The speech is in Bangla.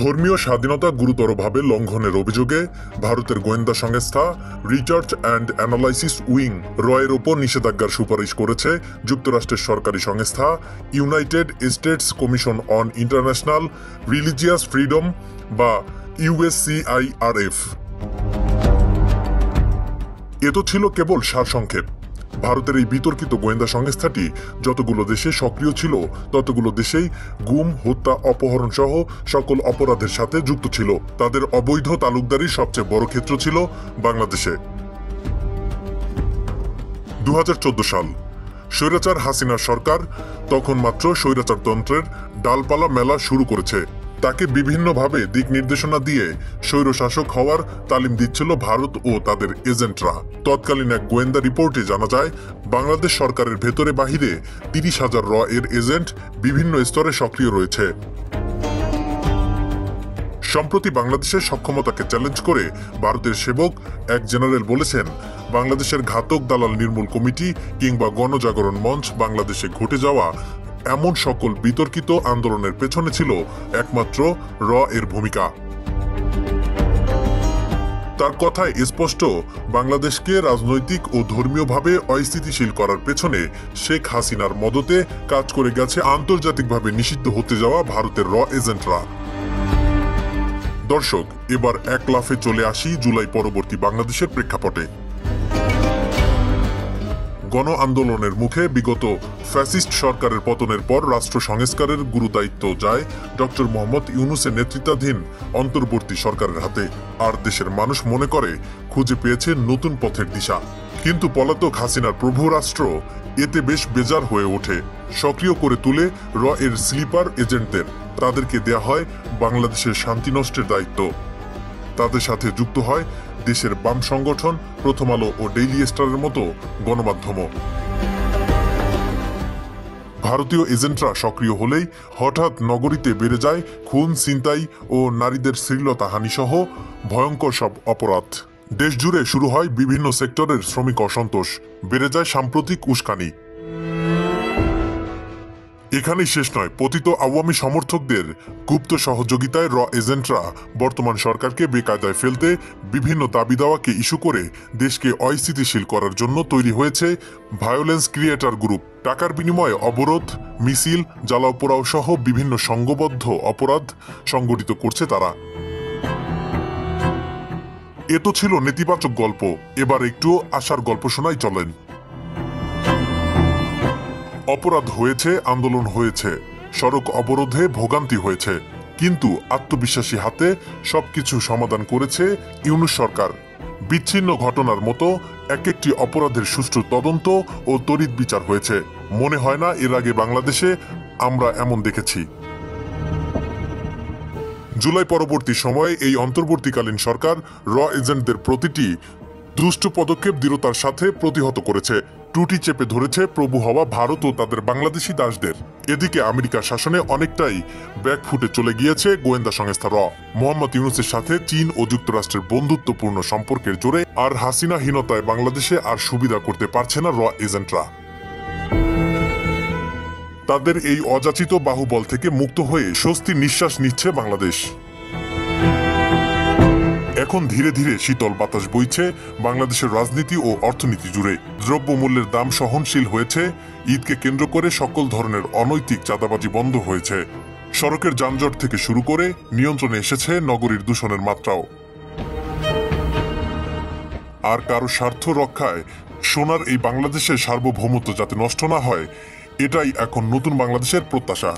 ধর্মীয় স্বাধীনতা গুরুতরভাবে লঙ্ঘনের অভিযোগে ভারতের গোয়েন্দা সংস্থা রিসার্চ অ্যান্ড অ্যানালাইসিস উইং রয়ের ওপর নিষেধাজ্ঞার সুপারিশ করেছে যুক্তরাষ্ট্রের সরকারি সংস্থা United states commission on international religious freedom বা USCIRF। এ তো ছিল কেবল সারসংক্ষেপ। ভারতের এই বিতর্কিত গোয়েন্দা সংস্থাটি যতগুলো দেশে সক্রিয় ছিল ততগুলো দেশেই গুম, হত্যা, অপহরণ সহ সকল অপরাধের সাথে যুক্ত ছিল। তাদের অবৈধ তালুকদারির সবচেয়ে বড় ক্ষেত্র ছিল বাংলাদেশে। 2014 সাল, স্বৈরাচার হাসিনার সরকার তখন মাত্র স্বৈরাচারতন্ত্রের ডালপালা মেলা শুরু করেছে। তাকে বিভিন্নভাবে দিক নির্দেশনা দিয়ে স্বৈরশাসক হওয়ার তালিম দিচ্ছিল ভারত ও তাদের এজেন্টরা। তৎকালীন এক গোয়েন্দা রিপোর্টে জানা যায়, বাংলাদেশ সরকারের ভেতরে বাহিরে 30,000 র এর এজেন্ট বিভিন্ন স্তরে সক্রিয় রয়েছে। সম্প্রতি বাংলাদেশের সক্ষমতাকে চ্যালেঞ্জ করে ভারতের সেবক এক জেনারেল বলেছেন, বাংলাদেশের ঘাতক দালাল নির্মূল কমিটি কিংবা গণজাগরণ মঞ্চ বাংলাদেশে ঘটে যাওয়া এমন সকল বিতর্কিত আন্দোলনের পেছনে ছিল একমাত্র র এর ভূমিকা। তার কথায় স্পষ্ট, বাংলাদেশকে রাজনৈতিক ও ধর্মীয়ভাবে অস্থিতিশীল করার পেছনে শেখ হাসিনার মদতে কাজ করে গেছে আন্তর্জাতিকভাবে নিষিদ্ধ হতে যাওয়া ভারতের র এজেন্টরা। দর্শক, এবার এক লাফে চলে আসি জুলাই পরবর্তী বাংলাদেশের প্রেক্ষাপটে। গণ আন্দোলনের মুখে বিগত ফ্যাসিস্ট সরকারের পতনের পর রাষ্ট্র সংস্কারের গুরুদায়িত্ব যায় ডক্টর মোহাম্মদ ইউনূসের নেতৃত্বাধীন অন্তর্বর্তী সরকারের হাতে। আর দেশের মানুষ মনে করে খুঁজে পেয়েছে নতুন পথের দিশা। কিন্তু পলাতক হাসিনার প্রভু রাষ্ট্র এতে বেশ বেজার হয়ে ওঠে। সক্রিয় করে তুলে র এর স্লিপার এজেন্টদের। তাদেরকে দেয়া হয় বাংলাদেশের শান্তি নষ্টের দায়িত্ব। তাদের সাথে যুক্ত হয় দেশের বাম সংগঠন, প্রথম আলো ও ডেইলি স্টারের মতো গণমাধ্যমও। ভারতীয় এজেন্টরা সক্রিয় হলেই হঠাৎ নগরীতে বেড়ে যায় খুন, ছিনতাই ও নারীদের শ্লীলতাহানি সহ ভয়ঙ্কর সব অপরাধ। দেশ জুড়ে শুরু হয় বিভিন্ন সেক্টরের শ্রমিক অসন্তোষ, বেড়ে যায় সাম্প্রতিক উস্কানি। এখানেই শেষ নয়, পতিত আওয়ামী সমর্থকদের গুপ্ত সহযোগিতায় র এজেন্টরা বর্তমান সরকারকে বেকায়দায় ফেলতে বিভিন্ন দাবি দাওয়াকে ইস্যু করে দেশকে অস্থিতিশীল করার জন্য তৈরি হয়েছে ভায়োলেন্স ক্রিয়েটর গ্রুপ। টাকার বিনিময়ে অবরোধ, মিছিল, জ্বালাও পোড়াও সহ বিভিন্ন সংঘবদ্ধ অপরাধ সংগঠিত করছে তারা। এ তো ছিল নেতিবাচক গল্প, এবার একটু আশার গল্প শোনাই চলেন। অপরাধ হয়েছে, আন্দোলন হয়েছে, সড়ক অবরোধে ভোগান্তি হয়েছে, কিন্তু আত্মবিশ্বাসী হাতে সবকিছু সমাধান করেছে ইউনূস সরকার। বিচ্ছিন্ন ঘটনার মতো এক একটি অপরাধের সুষ্ঠু তদন্ত ও তড়িৎ বিচার হয়েছে। মনে হয় না এর আগে বাংলাদেশে আমরা এমন দেখেছি। জুলাই পরবর্তী সময়ে এই অন্তর্বর্তীকালীন সরকার র এজেন্টদের প্রতিটি দুষ্ট পদক্ষেপ দৃঢ়তার সাথে প্রতিহত করেছে। ত্রুটি চেপে ধরেছে প্রভু হওয়া ভারত ও তাদের বাংলাদেশি দাসদের। এদিকে আমেরিকার শাসনে অনেকটাই ব্যাকফুটে চলে গিয়েছে গোয়েন্দা সংস্থা র। মোহাম্মদ ইউনূসের সাথে চীন ও যুক্তরাষ্ট্রের বন্ধুত্বপূর্ণ সম্পর্কের জোরে আর হাসিনাহীনতায় বাংলাদেশে আর সুবিধা করতে পারছে না র এজেন্টরা। তাদের এই অযাচিত বাহুবল থেকে মুক্ত হয়ে স্বস্তির নিঃশ্বাস নিচ্ছে বাংলাদেশ। এখন ধীরে ধীরে শীতল বাতাস বইছে বাংলাদেশের রাজনীতি ও অর্থনীতি জুড়ে। দ্রব্যমূল্যের দাম সহনশীল হয়েছে, ঈদকে কেন্দ্র করে সকল ধরনের অনৈতিক চাঁদাবাজি বন্ধ হয়েছে, সড়কের যানজট থেকে শুরু করে নিয়ন্ত্রণে এসেছে নগরীর দূষণের মাত্রাও। আর কারো স্বার্থ রক্ষায় সোনার এই বাংলাদেশের সার্বভৌমত্ব যাতে নষ্ট না হয়, এটাই এখন নতুন বাংলাদেশের প্রত্যাশা।